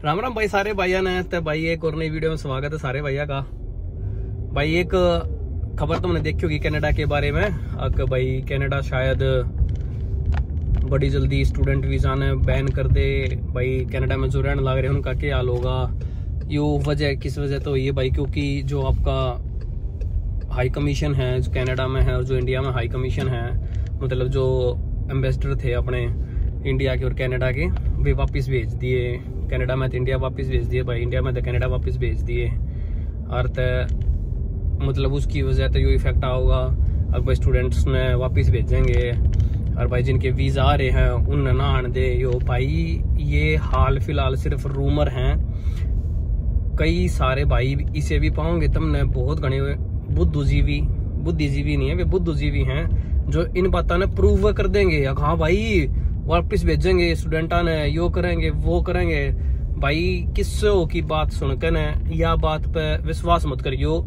राम राम भाई सारे भाइया ने। तो भाई एक और नई वीडियो में स्वागत है सारे भैया का। भाई एक खबर तुमने देखी होगी कनाडा के बारे में। अब भाई कनाडा शायद बड़ी जल्दी स्टूडेंट वीजा ने बैन कर दे। भाई कनाडा में जो रहने लग रहे हैं उनका क्या हाल होगा। यो वजह किस वजह तो ये भाई क्योंकि जो आपका हाई कमीशन है जो कनाडा में है और जो इंडिया में हाई कमीशन है, मतलब जो एम्बेसडर थे अपने इंडिया के और कनाडा के, वे वापस भेज दिए। कनाडा में तो इंडिया वापस भेज दिए भाई, इंडिया में तो कनाडा वापस भेज दिए। और तो मतलब उसकी वजह तो यो इफेक्ट होगा। अब भाई स्टूडेंट्स ने वापस भेजेंगे और भाई जिनके वीजा आ रहे हैं उन ना आने दे। यो भाई ये हाल फिलहाल सिर्फ रूमर हैं। कई सारे भाई इसे भी पाओगे तुमने बहुत घने बुद्धिजीवी नहीं है, वे बुद्धिजीवी हैं जो इन बातों ने प्रूव कर देंगे। हाँ भाई वापस भेजेंगे स्टूडेंटा ने, यो करेंगे वो करेंगे। भाई किस्सों की बात सुनकर न या बात पे विश्वास मत करियो।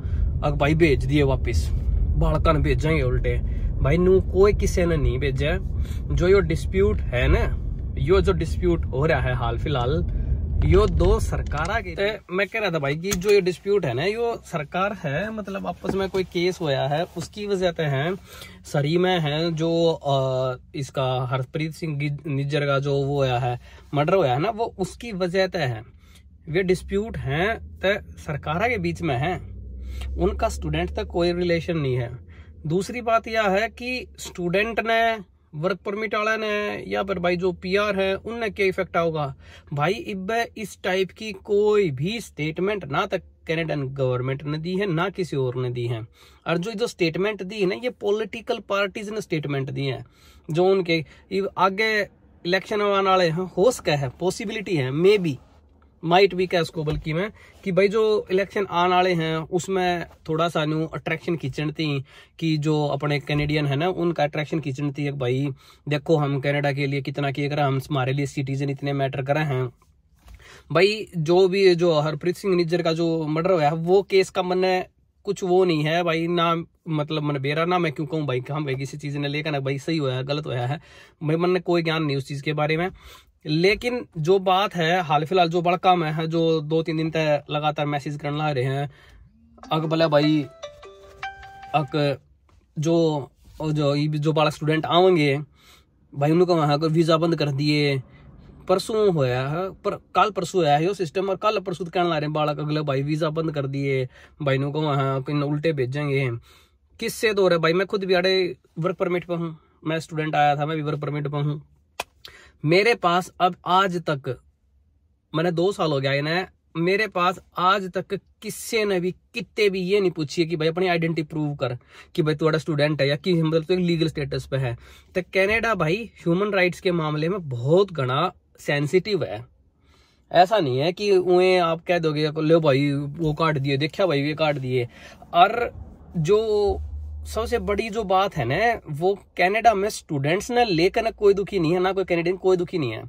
अब भाई भेज दिए वापस, बालका ने भेजेंगे उल्टे। भाई नू कोई किसी ने नहीं भेजा। जो यो डिस्प्यूट है ना, यो जो डिस्प्यूट हो रहा है हाल फिलहाल, यो दो सरकारा के। मैं कह रहा था भाई कि जो ये डिस्प्यूट है ना, यो सरकार है मतलब आपस में कोई केस होया है उसकी वजह से है। सरी में है जो इसका हरप्रीत सिंह निज्जर का जो वो होया है, मर्डर होया है ना, वो उसकी वजह से है। वे डिस्प्यूट हैं तो सरकारा के बीच में है, उनका स्टूडेंट तक कोई रिलेशन नहीं है। दूसरी बात यह है कि स्टूडेंट ने, वर्क परमिट वाला ने या फिर भाई जो पीआर है उनने क्या इफेक्ट होगा। भाई इस टाइप की कोई भी स्टेटमेंट ना तक कैनेडियन गवर्नमेंट ने दी है ना किसी और ने दी है। और जो स्टेटमेंट दी है ना, ये पॉलिटिकल पार्टीज ने स्टेटमेंट दी है। जो उनके आगे इलेक्शन आने वाले हैं, हो सका है, पॉसिबिलिटी है, मे बी माइट भी क्या उसको बल्कि मैं कि भाई जो इलेक्शन आने वाले हैं उसमें थोड़ा सा न्यू अट्रैक्शन खींचनी थी कि जो अपने कैनेडियन है ना उनका अट्रैक्शन खींचनी थी। भाई देखो हम कनाडा के लिए कितना किया करा, हम हमारे लिए सिटीजन इतने मैटर करे हैं। भाई जो भी जो हरप्रीत सिंह निज्जर का जो मर्डर हुआ है वो केस का मैंने कुछ वो नहीं है भाई, ना मतलब मैंने बेरा ना मैं क्यों कहूँ भाई हम भाई किसी चीज ने लेकर ना भाई सही हुआ है गलत हुआ है, भाई मैंने कोई ज्ञान नहीं उस चीज के बारे में। लेकिन जो बात है हाल फिलहाल जो बड़ा काम है, जो 2-3 दिन तक लगातार मैसेज करने ला रहे हैं अग भला भाई अग जो बड़ा स्टूडेंट आवेंगे भाई उनको वहां को वीजा बंद कर दिए। परसों होया है, पर कल परसों होया है यो सिस्टम, और कल परसों कहने ला रहे हैं बालक अगले भाई वीजा बंद कर दिए, भाई को वहां उल्टे भेजेंगे। किससे दो रहे भाई, मैं खुद भी अड़े वर्क परमिट पर हूँ, मैं स्टूडेंट आया था, मैं भी वर्क परमिट पर हूँ। मेरे पास अब आज तक, मैंने 2 साल हो गया इन्हें, मेरे पास आज तक किसी ने भी कितने भी ये नहीं पूछी कि भाई अपनी आइडेंटिटी प्रूव कर कि भाई तुम्हारा स्टूडेंट है या कि मतलब तो लीगल स्टेटस पे है। तो कनाडा भाई ह्यूमन राइट्स के मामले में बहुत घना सेंसिटिव है। ऐसा नहीं है कि उन्हें आप कह दोगे लो भाई वो काट दिए, देखा भाई ये काट दिए। और जो सबसे बड़ी जो बात है ना, वो कनाडा में स्टूडेंट्स ने लेकर ना कोई दुखी नहीं है, ना कोई कैनेडियन कोई दुखी नहीं है।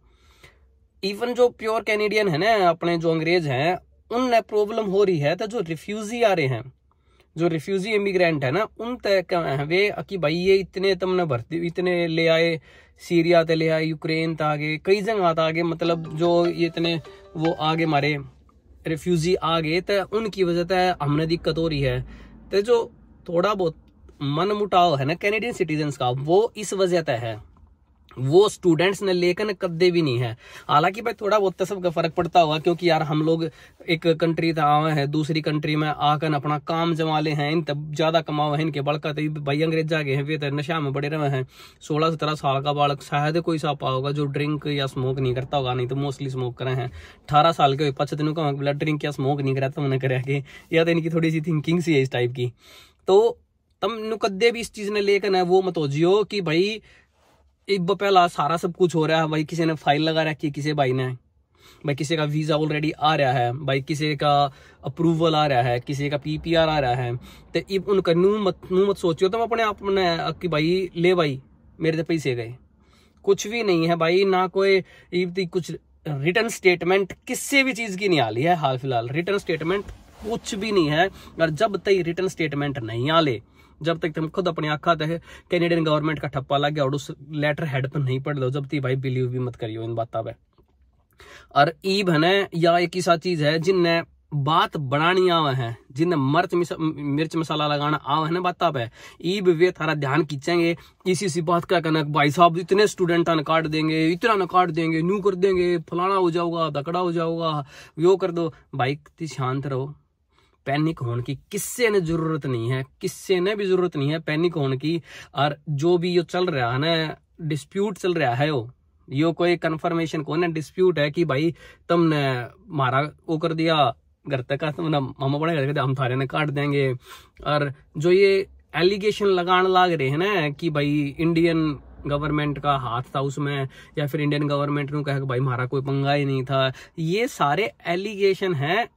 इवन जो प्योर कैनेडियन है ना, अपने जो अंग्रेज हैं, उनने प्रॉब्लम हो रही है। तो जो रिफ्यूजी आ रहे हैं, जो रिफ्यूजी इमिग्रेंट है ना, उन तक वे कि भाई ये इतने तुमने भर्ती इतने ले आए, सीरिया ते ले आए, यूक्रेन तक आगे, कई जगह आगे, मतलब जो ये इतने वो आगे मारे रिफ्यूजी आ गए, तो उनकी वजह से हमने दिक्कत हो रही है। तो जो थोड़ा बहुत मन मुटाव है ना कैनेडियन सिटीजन्स का, वो इस वजह से है, वो स्टूडेंट्स ने लेकर कद्दे भी नहीं है। हालांकि भाई थोड़ा बहुत तो सबका फर्क पड़ता होगा, क्योंकि यार हम लोग एक कंट्री तक आए हैं, दूसरी कंट्री में आकर अपना काम जमा ले हैं, इन तब ज्यादा कमाओ है, इनके बड़का तो भाई अंग्रेज जागे हैं, वे तो नशा में बड़े रहे हैं। 16-17 साल का बालक शायद कोई सा पा होगा जो ड्रिंक या स्मोक नहीं करता होगा, नहीं तो मोस्टली स्मोक करे हैं। 18 साल के 5 दिनों का ब्लड ड्रिंक या स्मोक नहीं करा तो उन्हें करे, या तो इनकी थोड़ी सी थिंकिंग सी है इस टाइप की। तो तम कद्दे भी इस चीज ने लेकर वो मत हो जियो कि भाई एक पहला सारा सब कुछ हो रहा है। भाई किसी ने फाइल लगा रखी है, किसी भाई ने, भाई किसी का वीजा ऑलरेडी आ रहा है, भाई किसी का अप्रूवल आ रहा है, किसी का पीपीआर आ रहा है। तो उनका नू मत सोचियो तुम अपने आप में कि भाई ले भाई मेरे तो पैसे गए, कुछ भी नहीं है भाई। ना कोई कुछ रिटर्न स्टेटमेंट किसी भी चीज की नहीं आ रही है हाल फिलहाल, रिटर्न स्टेटमेंट कुछ भी नहीं है। और जब तक रिटर्न स्टेटमेंट नहीं आ ले, जब तक तुम खुद अपनी आंखा तक कैनेडियन गवर्नमेंट का ठप्पा लग गया और उस लेटर हेड पर नहीं पढ़ लो, जब तक भाई बिलीव भी मत करियो इन बातों पे। और ईब है न या एक ऐसा चीज है जिनने बात बनानी आवे है, जिन्हें मिर्च मसाला लगाना आवे है ना बात पे, ईब वे थारा ध्यान खींचेंगे इसी बात का कहना भाई साहब इतने स्टूडेंट न काट देंगे, इतना न काट देंगे, न्यू कर देंगे, फलाना हो जाऊगा, धकड़ा हो जाऊगा, यो कर दो। भाई शांत रहो, पैनिक होने की किससे ने जरूरत नहीं है, किससे ने भी जरूरत नहीं है पैनिक होने की। और जो भी यो चल रहा है ना, डिस्प्यूट चल रहा है, यो कोई कंफर्मेशन को ना डिस्प्यूट है कि भाई तुमने मारा वो कर दिया घर तक का, तुमने मामा बड़े करके हम थारे ने काट देंगे। और जो ये एलिगेशन लगाने लग रहे हैं ना कि भाई इंडियन गवर्नमेंट का हाथ था उसमें, या फिर इंडियन गवर्नमेंट ने कहा कि भाई हमारा कोई पंगा ही नहीं था, ये सारे एलिगेशन है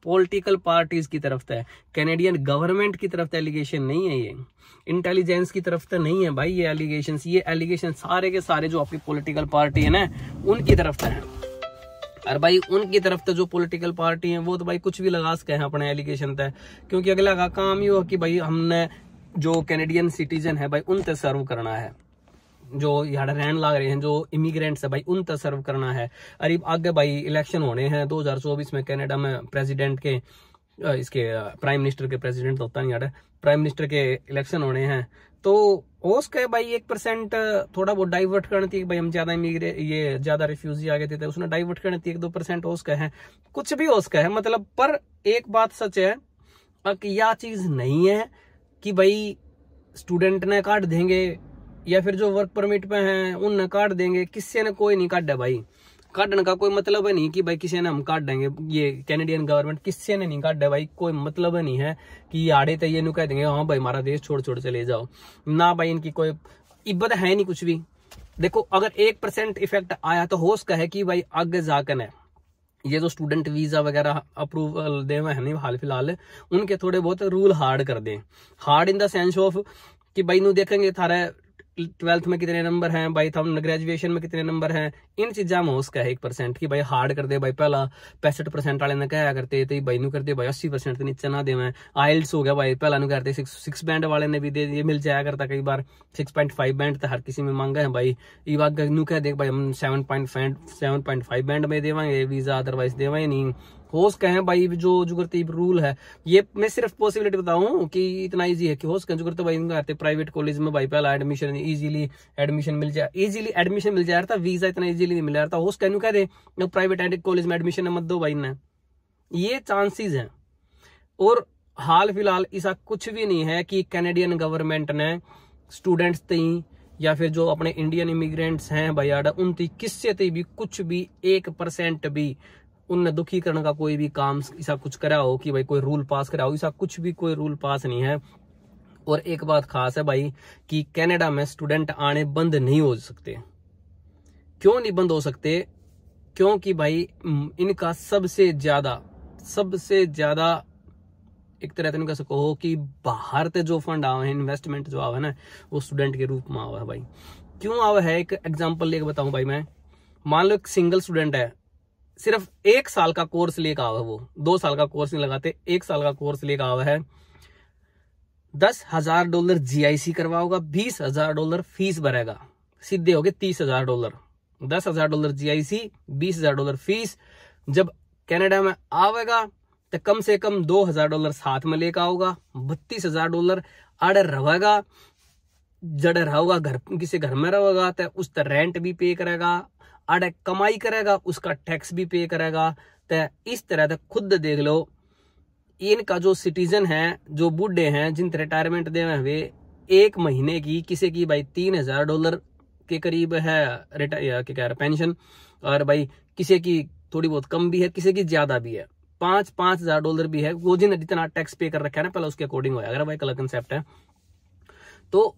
पॉलिटिकल पार्टीज की तरफ से, कैनेडियन गवर्नमेंट की तरफ से एलिगेशन नहीं है, ये इंटेलिजेंस की तरफ से नहीं है भाई। ये एलिगेशन सारे के सारे जो आपकी पॉलिटिकल पार्टी है ना उनकी तरफ से है। और भाई उनकी तरफ से जो पॉलिटिकल पार्टी है वो तो भाई कुछ भी लगा सके हैं अपने एलिगेशन तय, क्योंकि अगला का काम ये हो कि भाई हमने जो कैनेडियन सिटीजन है भाई उन तक सर्व करना है, जो यहाँ रहने लग रहे हैं जो इमिग्रेंट्स है भाई उन तक सर्व करना है। अरे आगे भाई इलेक्शन होने हैं 2024 में कनाडा में, प्रेसिडेंट के इसके प्राइम मिनिस्टर के, प्रेसिडेंट तो होता नहीं यार, प्राइम मिनिस्टर के इलेक्शन होने हैं। तो उसके भाई 1% थोड़ा बहुत डाइवर्ट करनी थी भाई, हम ज्यादा ये ज्यादा रिफ्यूजी आ गए थे उसने डाइवर्ट करनी थी, 1-2% उसका है, कुछ भी उसका है मतलब। पर एक बात सच है कि यह चीज नहीं है कि भाई स्टूडेंट ने काट देंगे या फिर जो वर्क परमिट पे हैं उन काट देंगे, किसी ने कोई नहीं काटा भाई, काटने का कोई मतलब है नहीं कि भाई किसी ने हम काट देंगे, ये कैनेडियन गवर्नमेंट किसी ने नहीं काटा भाई, कोई मतलब है नहीं है कि आड़े तो ये नहीं कह देंगे हाँ भाई हमारा देश छोड़ चले जाओ ना भाई, इनकी कोई इब्बत है नहीं कुछ भी। देखो अगर 1% इफेक्ट आया तो हो सकता है कि भाई आगे जाकर है ये जो स्टूडेंट वीजा वगैरह अप्रूवल दे हुए हैं नहीं हाल फिलहाल, उनके थोड़े बहुत रूल हार्ड कर दें, hard in the sense of कि भाई नु देखेंगे थारा 12th में कितने नंबर हैं भाई, हम ग्रेजुएशन में कितने नंबर हैं, इन चीजा में उसका है 1% की भाई हार्ड कर दे भाई। पहला 65% वाले ने क्या करते थे भाई नु करते भाई 80% के नीचे ना दे, मैं आइल्स हो गया भाई पहला नु करते 6 बैंड वाले ने भी दे ये मिल जाया करता, कई बार 6.5 बैंड तो हर किसी में मांगा है भाई, ये बात नु कह दे भाई हम 7.5 बैंड में देवांगे वीजा, अदरवाइज देवांगे नहीं। होस्ट कहें भाई जो जुगरती रूल है, ये मैं सिर्फ पॉसिबिलिटी बताऊं कि इतना इजी है कि होस्ट कहें जुगरते भाई इनका आते प्राइवेट कॉलेज में भाई पहला एडमिशन इजीली एडमिशन मिल जाए था, वीजा इतना इजीली नहीं मिल रहा था, होस्ट कहने कह दे प्राइवेट कॉलेज में एडमिशन मत दो भाई ने, ये चांसेस हैं। और हाल फिलहाल ऐसा कुछ भी नहीं है कि कैनेडियन गवर्नमेंट ने स्टूडेंट्स तई या फिर जो अपने इंडियन इमिग्रेंट्स हैं भाई आड़ा उन तई किससे तई भी कुछ भी 1% भी उनने दुखी करने का कोई भी काम ऐसा कुछ करा हो कि भाई कोई रूल पास करा हो, ऐसा कुछ भी कोई रूल पास नहीं है। और एक बात खास है भाई कि कनाडा में स्टूडेंट आने बंद नहीं हो सकते। क्यों नहीं बंद हो सकते? क्योंकि भाई इनका सबसे ज्यादा एक तरह से कह सको कि बाहर से जो फंड आवे हैं, इन्वेस्टमेंट जो आवे ना वो स्टूडेंट के रूप में आवा है भाई। क्यों आवा है? एक एग्जाम्पल लेके बताऊं भाई मैं, मान लो एक सिंगल स्टूडेंट है, सिर्फ 1 साल का कोर्स लेकर आवा है, वो 2 साल का कोर्स नहीं लगाते, 1 साल का कोर्स लेकर आवा है, $10,000 GIC करवाओगा, $20,000 फीस भरेगा, सीधे हो गए $30,000, $10,000 GIC, $20,000 फीस। जब कनाडा में आवेगा तो कम से कम $2,000 साथ में लेकर आओगा, $32,000 आड़े रहेगा, जड़ रहोगा घर किसी घर में रहेगा तो उस तर रेंट भी पे करेगा, आड़े कमाई करेगा उसका टैक्स भी पे करेगा। तो इस तरह से खुद देख लो इनका जो सिटीजन है, जो बूढ़े हैं जिन रिटायरमेंट दे हुए 1 महीने की किसी की भाई $3,000 के करीब है क्या कह रहा पेंशन, और भाई किसी की थोड़ी बहुत कम भी है, किसी की ज्यादा भी है, $5,000 भी है, वो जिन जितना टैक्स पे कर रखा है ना पहले उसके अकॉर्डिंग होगा, अगर भाई कलर कंसेप्ट है। तो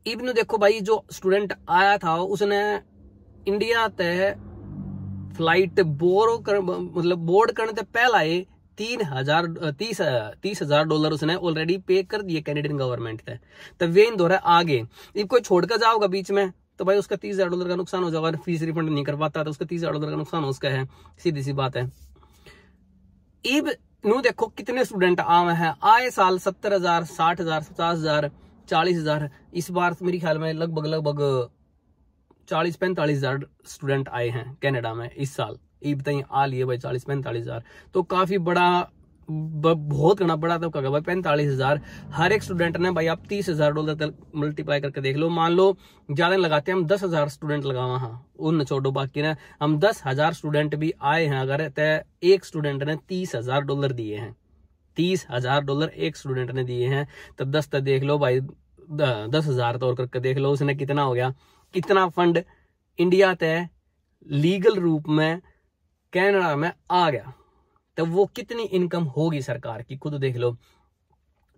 इब्न देखो भाई जो स्टूडेंट आया था उसने इंडिया ते फ्लाइट बोर्ड करने से पहला ही $30,000 उसने ऑलरेडी पे कर दिए कैनेडियन गवर्नमेंट थे। तो वे इन दोहरा आगे इब कोई छोड़कर जाओगा बीच में तो भाई उसका $30,000 का नुकसान हो जाएगा, फीस रिफंड नहीं कर पाता तो उसका $30,000 का नुकसान उसका है, सीधी सी बात है। इब नू देखो कितने स्टूडेंट आए हैं, आए साल 70,000, 60,000, 50,000, 40,000, इस बार मेरे ख्याल में लगभग 40-45,000 स्टूडेंट आए हैं कनाडा में इस साल। ये बताइए आ लिए भाई 40-45 हजार, तो काफी बड़ा, बहुत घना बड़ा तो क्या भाई 45 हजार। हर एक स्टूडेंट ने भाई आप $30,000 तक मल्टीप्लाई करके देख लो। मान लो ज्यादा लगाते हैं हम 10,000 स्टूडेंट लगावा, हाँ उन छोड़ो बाकी ना, हम 10,000 स्टूडेंट भी आए हैं अगर, तो एक स्टूडेंट ने $30,000 दिए हैं, $30,000 एक स्टूडेंट ने दिए हैं। तब 10 तक देख लो भाई 10,000 तौर करके देख लो उसने कितना हो गया, कितना फंड इंडिया तय लीगल रूप में कनाडा में आ गया, तो वो कितनी इनकम होगी सरकार की, खुद देख लो।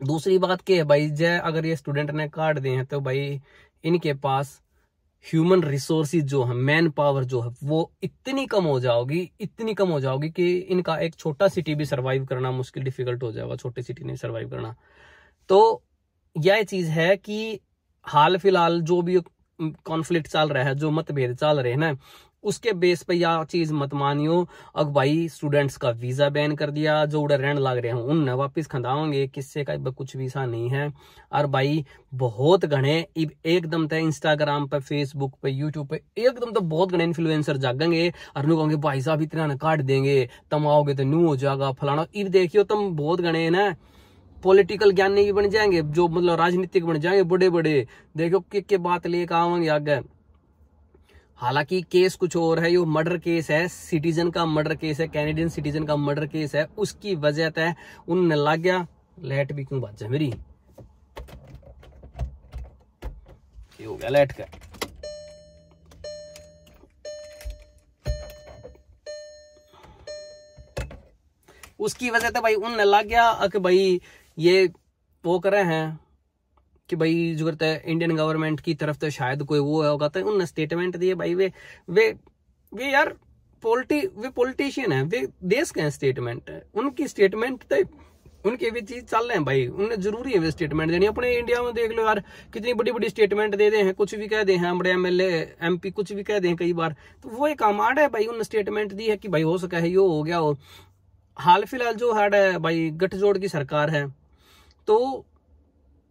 दूसरी बात क्या है भाई, जय अगर ये स्टूडेंट ने कार्ड दिए हैं तो भाई इनके पास ह्यूमन रिसोर्सेज जो है, मैन पावर जो है, वो इतनी कम हो जाओगी कि इनका एक छोटा सिटी भी सरवाइव करना मुश्किल, डिफिकल्ट हो जाएगा, छोटी सिटी नहीं सरवाइव करना। तो यह चीज है कि हाल फिलहाल जो भी कॉन्फ्लिक्ट चल रहा है, जो मतभेद चल रहे हैं ना, उसके बेस पे यह चीज मत मानियो। अब भाई स्टूडेंट्स का वीजा बैन कर दिया, जो उड़े रहने लग रहे हैं उन वापिस खंदाओगे, किससे का कुछ भी सा नहीं है। और भाई बहुत घने एकदम तय इंस्टाग्राम पे, फेसबुक पे, यूट्यूब पे एकदम तो बहुत घने इन्फ्लुएंसर जागेंगे और नु कहोगे भाई साहब इतना ना काट देंगे, तुम आओगे तो न्यू हो जाएगा फलाना। इब देखियो तुम बहुत घने ना पॉलिटिकल ज्ञानी भी बन जाएंगे, जो मतलब राजनीतिक बन जाएंगे बड़े बड़े, देखो के बात लेकर आवेंगे आगे। हालांकि केस कुछ और है, ये मर्डर केस है, सिटीजन का मर्डर केस है, कैनेडियन सिटीजन का मर्डर केस है, उसकी वजह तय उनने लग गया। लाइट भी क्यों बात है मेरी, ये हो गया लाइट का। उसकी वजह से भाई उनने लग गया कि भाई ये वो करे हैं कि भाई जो करता है इंडियन गवर्नमेंट की तरफ तो शायद कोई वो होगा, तो उनने स्टेटमेंट दिए भाई। वे यार वे पॉलिटिशियन है, वे देश के स्टेटमेंट है, उनकी स्टेटमेंट तो उनके भी चीज चल रहे हैं भाई, उन्हें जरूरी है वे स्टेटमेंट देनी। अपने इंडिया में देख लो यार कितनी बड़ी बड़ी स्टेटमेंट दे दे हैं, कुछ भी कह दे हैं, बड़े MLA MP कुछ भी कह दे हैं कई बार, तो वो एक आमाड है भाई। उन्होंने स्टेटमेंट दी है कि भाई हो सका है यो हो गया हो। हाल फिलहाल जो है भाई गठजोड़ की सरकार है, तो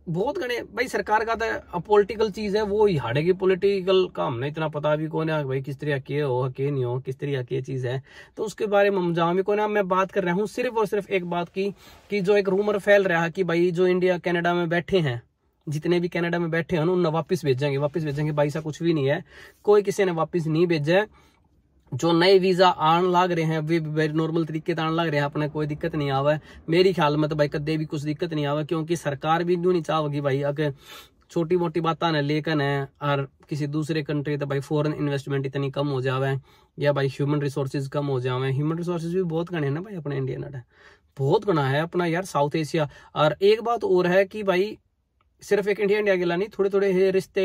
बहुत घने भाई सरकार का तो पॉलिटिकल चीज है, वो हाड़ेगी पॉलिटिकल का हमने इतना पता भी कौन है भाई, किस तरह के हो के नहीं हो, किस तरह की चीज है, तो उसके बारे में जहाँ भी कौन है। मैं बात कर रहा हूँ सिर्फ और सिर्फ एक बात की कि जो एक रूमर फैल रहा है कि भाई जो इंडिया कनाडा में बैठे हैं, जितने भी कनाडा में बैठे हैं उन्हें वापस भेजेंगे भाई, सा कुछ भी नहीं है, कोई किसी ने वापस नहीं भेजा। जो नए वीजा आन लग रहे हैं वे वेरी नॉर्मल तरीके से आन लग रहे हैं, अपने कोई दिक्कत नहीं आवा है मेरी ख्याल में, तो भाई कदे भी कुछ दिक्कत नहीं आवा, क्योंकि सरकार भी नहीं चाहेगी भाई अगर छोटी मोटी बातें ने लेकर है और किसी दूसरे कंट्री तो भाई फॉरेन इन्वेस्टमेंट इतनी कम हो जावे, या भाई ह्यूमन रिसोर्सेज कम हो जावे। ह्यूमन रिसोर्सेज भी बहुत घने हैं ना भाई अपने इंडिया में, बहुत घना है अपना यार साउथ एशिया। और एक बात और है कि भाई सिर्फ एक इंडिया गिला नहीं, थोड़े थोड़े रिश्ते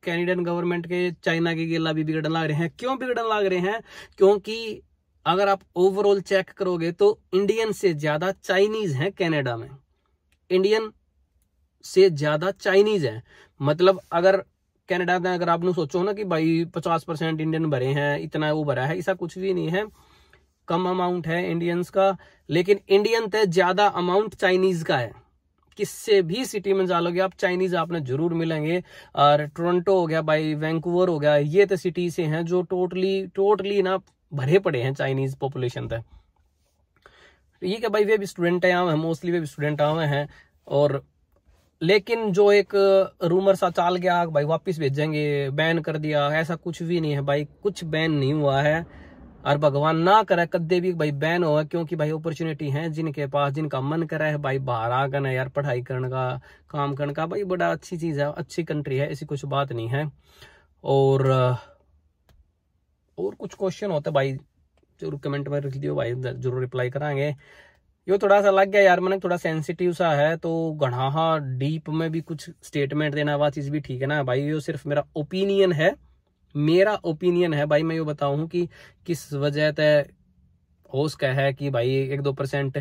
कैनेडियन गवर्नमेंट के चाइना के गिला भी बिगड़न लग रहे हैं। क्यों बिगड़न लग रहे हैं, क्योंकि अगर आप ओवरऑल चेक करोगे तो इंडियन से ज्यादा चाइनीज हैं कनाडा में, इंडियन से ज्यादा चाइनीज हैं। मतलब अगर कनाडा में अगर आपने सोचो ना कि भाई 50% इंडियन भरे हैं, इतना वो भरा है, ऐसा कुछ भी नहीं है, कम अमाउंट है इंडियंस का, लेकिन इंडियन से ज्यादा अमाउंट चाइनीज का है। किससे भी सिटी में जा लोगे आप चाइनीज आपने जरूर मिलेंगे। और टोरंटो हो गया भाई, वैंकूवर हो गया, ये तो सिटी से हैं जो टोटली ना भरे पड़े हैं चाइनीज पॉपुलेशन तक। ये क्या भाई वे भी स्टूडेंट आए हैं, मोस्टली वे भी स्टूडेंट आए हैं। और लेकिन जो एक रूमर सा चाल गया भाई वापिस भेजेंगे, बैन कर दिया, ऐसा कुछ भी नहीं है भाई, कुछ बैन नहीं हुआ है। और भगवान ना करे कदे भी भाई बैन हो, क्योंकि भाई अपॉर्चुनिटी है जिनके पास, जिनका मन करे है भाई बाहर आ करना यार, पढ़ाई करने का, काम करने का, भाई बड़ा अच्छी चीज है, अच्छी कंट्री है, ऐसी कुछ बात नहीं है। और कुछ क्वेश्चन होता है भाई जरूर कमेंट में रख दियो भाई, जरूर रिप्लाई कराएंगे। यो थोड़ा सा लग गया यार मैंने, थोड़ा सेंसिटिव सा है, तो घना डीप में भी कुछ स्टेटमेंट देना वह चीज भी ठीक है ना भाई। यो सिर्फ मेरा ओपिनियन है भाई। मैं ये बताऊं कि किस वजह से हो उसका है कि भाई 1-2%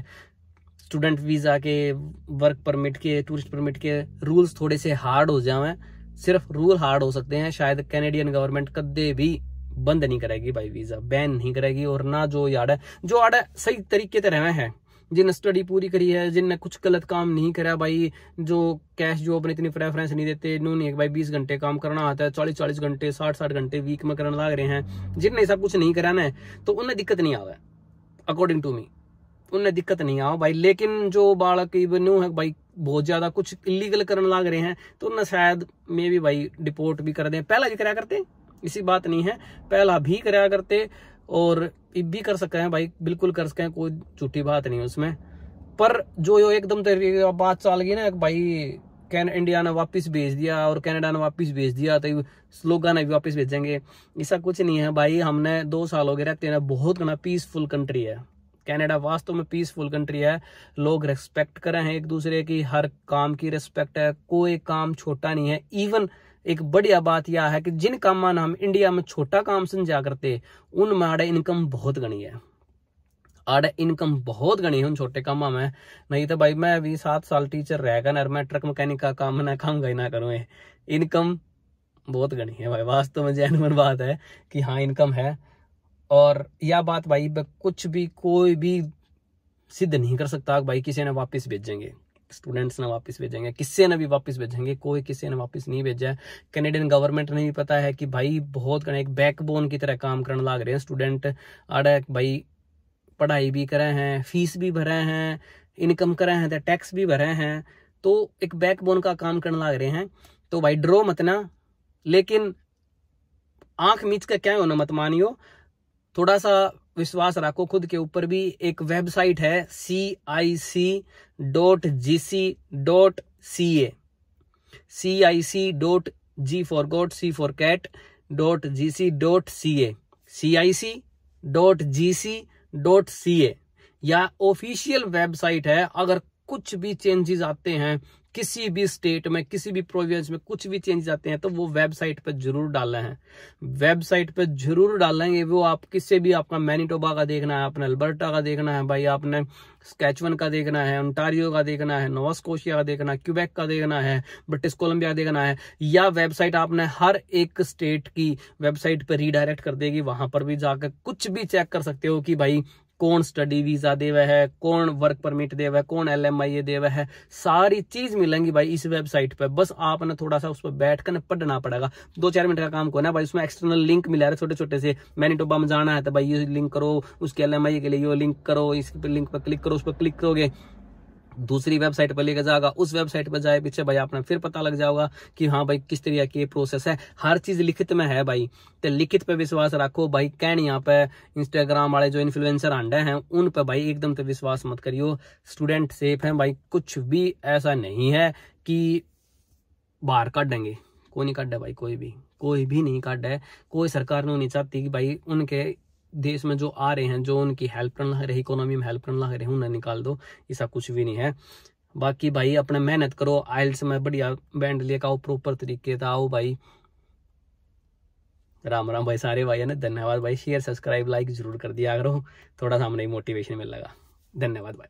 स्टूडेंट वीजा के, वर्क परमिट के, टूरिस्ट परमिट के रूल्स थोड़े से हार्ड हो जाए, सिर्फ रूल हार्ड हो सकते हैं। शायद कैनेडियन गवर्नमेंट कदे भी बंद नहीं करेगी भाई, वीजा बैन नहीं करेगी। और ना जो आड़ है सही तरीके से रहना है, जिन स्टडी पूरी करी है, जिनने कुछ गलत काम नहीं करा भाई, जो कैश जॉब ने इतनी प्रेफरेंस नहीं देते, इन्होंने भाई 20 घंटे काम करना आता है, 40-40 घंटे 60-60 घंटे वीक में करने लग रहे हैं, जिनने सब कुछ नहीं करा ना तो उन्हें दिक्कत नहीं आवे, अकॉर्डिंग टू मी उन्हें दिक्कत नहीं आओ भाई। लेकिन जो बालक न्यू है भाई बहुत ज्यादा कुछ इलीगल करने लग रहे हैं तो उन्हें शायद मे भी भाई डिपोर्ट भी कर दें। पहला भी कराया करते, इसी बात नहीं है, पहला भी कराया करते और अब भी कर सकते हैं भाई, बिल्कुल कर सकते हैं, कोई झूठी बात नहीं है उसमें। पर जो एकदम तरीके बात चल गई ना भाई, इंडिया ने वापस भेज दिया और कनाडा ने वापस भेज दिया तो लोग भी वापस भेजेंगे, ऐसा कुछ नहीं है भाई। हमने 2 साल हो गए रहते हैं, बहुत घना पीसफुल कंट्री है कनाडा, वास्तव में पीसफुल कंट्री है। लोग रेस्पेक्ट कर रहे हैं एक दूसरे की, हर काम की रेस्पेक्ट है, कोई काम छोटा नहीं है। इवन एक बढ़िया बात यह है कि जिन काम हम इंडिया में छोटा काम समझा करते उनमें आड़े इनकम बहुत गणी है, आड़े इनकम बहुत गणी है उन छोटे कामों में। नहीं तो भाई मैं भी 7 साल टीचर रहेगा ना, मैं ट्रक मैकेनिक का काम ना खाऊंगा ही ना करूँ, इनकम बहुत गणी है भाई, वास्तव में जेन्युइन बात है कि हाँ इनकम है। और यह बात भाई कुछ भी कोई भी सिद्ध नहीं कर सकता भाई किसी ने वापस भेजेंगे, स्टूडेंट्स ने वापस भेजेंगे, किसी ने भी वापस भेजेंगे, कोई किसी ने वापस नहीं भेजा है। कैनेडियन गवर्नमेंट ने भी पता है कि भाई बहुत एक बैकबोन की तरह काम करने लग रहे हैं स्टूडेंट, आड़े भाई पढ़ाई भी करे हैं, फीस भी भरे हैं, इनकम करे हैं, तो टैक्स भी भरे हैं, तो एक बैकबोन का काम करने लग रहे हैं। तो भाई डरो मत ना, लेकिन आंख मीच के क्या होना मत मानियो, थोड़ा सा विश्वास रखो खुद के ऊपर भी। एक वेबसाइट है cic.gc.ca, cic.g for goat, c for cat .gc.ca, cic.gc.ca या ऑफिशियल वेबसाइट है। अगर कुछ भी चेंजेस आते हैं किसी भी स्टेट में, किसी भी प्रोविंस में कुछ भी चेंजेस आते हैं तो वो वेबसाइट पे जरूर डालना है, वेबसाइट पे जरूर डालेंगे। वो आप किसी भी, आपका मैनिटोबा का देखना है, आपने अल्बर्टा का देखना है भाई, आपने स्कैचवन का देखना है, ओंटारियो का देखना है, नोवा स्कोशिया का देखना है, क्यूबेक का देखना है, ब्रिटिश कोलंबिया का देखना है, या वेबसाइट आपने हर एक स्टेट की वेबसाइट पे रीडायरेक्ट कर देगी, वहां पर भी जाकर कुछ भी चेक कर सकते हो कि भाई कौन स्टडी वीजा देवा है, कौन वर्क परमिट देवा है, कौन LMIA देवा है, सारी चीज मिलेंगी भाई इस वेबसाइट पे। बस आपने थोड़ा सा उस पर बैठ कर पढ़ना पड़ेगा, 2-4 मिनट का काम को ना भाई। उसमें एक्सटर्नल लिंक मिला है छोटे छोटे से, मैनिटोबा में जाना है तो भाई ये लिंक करो, उसके LMIA के लिए ये लिंक करो, इस लिंक पर क्लिक करो, उस पर क्लिक करोगे दूसरी वेबसाइट पर लेकर जाएगा, उस वेबसाइट पर जाए पीछे भाई आपने फिर पता लग जाएगा कि हाँ भाई किस तरीके की प्रोसेस है, हर चीज लिखित में है भाई। तो लिखित पे विश्वास रखो भाई, कहने यहाँ पे इंस्टाग्राम वाले जो इन्फ्लुएंसर आंडे हैं उन पे भाई एकदम तो विश्वास मत करियो। स्टूडेंट सेफ है भाई, कुछ भी ऐसा नहीं है कि बाहर काट देंगे, कोई नहीं काट भाई, कोई भी नहीं काट है। कोई सरकार नहीं चाहती कि भाई उनके देश में जो आ रहे हैं, जो उनकी हेल्प करने लग रहे, इकोनॉमी में हेल्प करने लग रहे हैं, उन्हें निकाल दो, ऐसा कुछ भी नहीं है। बाकी भाई अपने मेहनत करो, आइल्स में बढ़िया बैंड लेकर आओ, प्रॉपर तरीके से आओ भाई। राम राम भाई सारे भाई है ना, धन्यवाद भाई। शेयर सब्सक्राइब लाइक जरूर कर दिया करो, थोड़ा सा हमें मोटिवेशन मिलेगा। धन्यवाद भाई।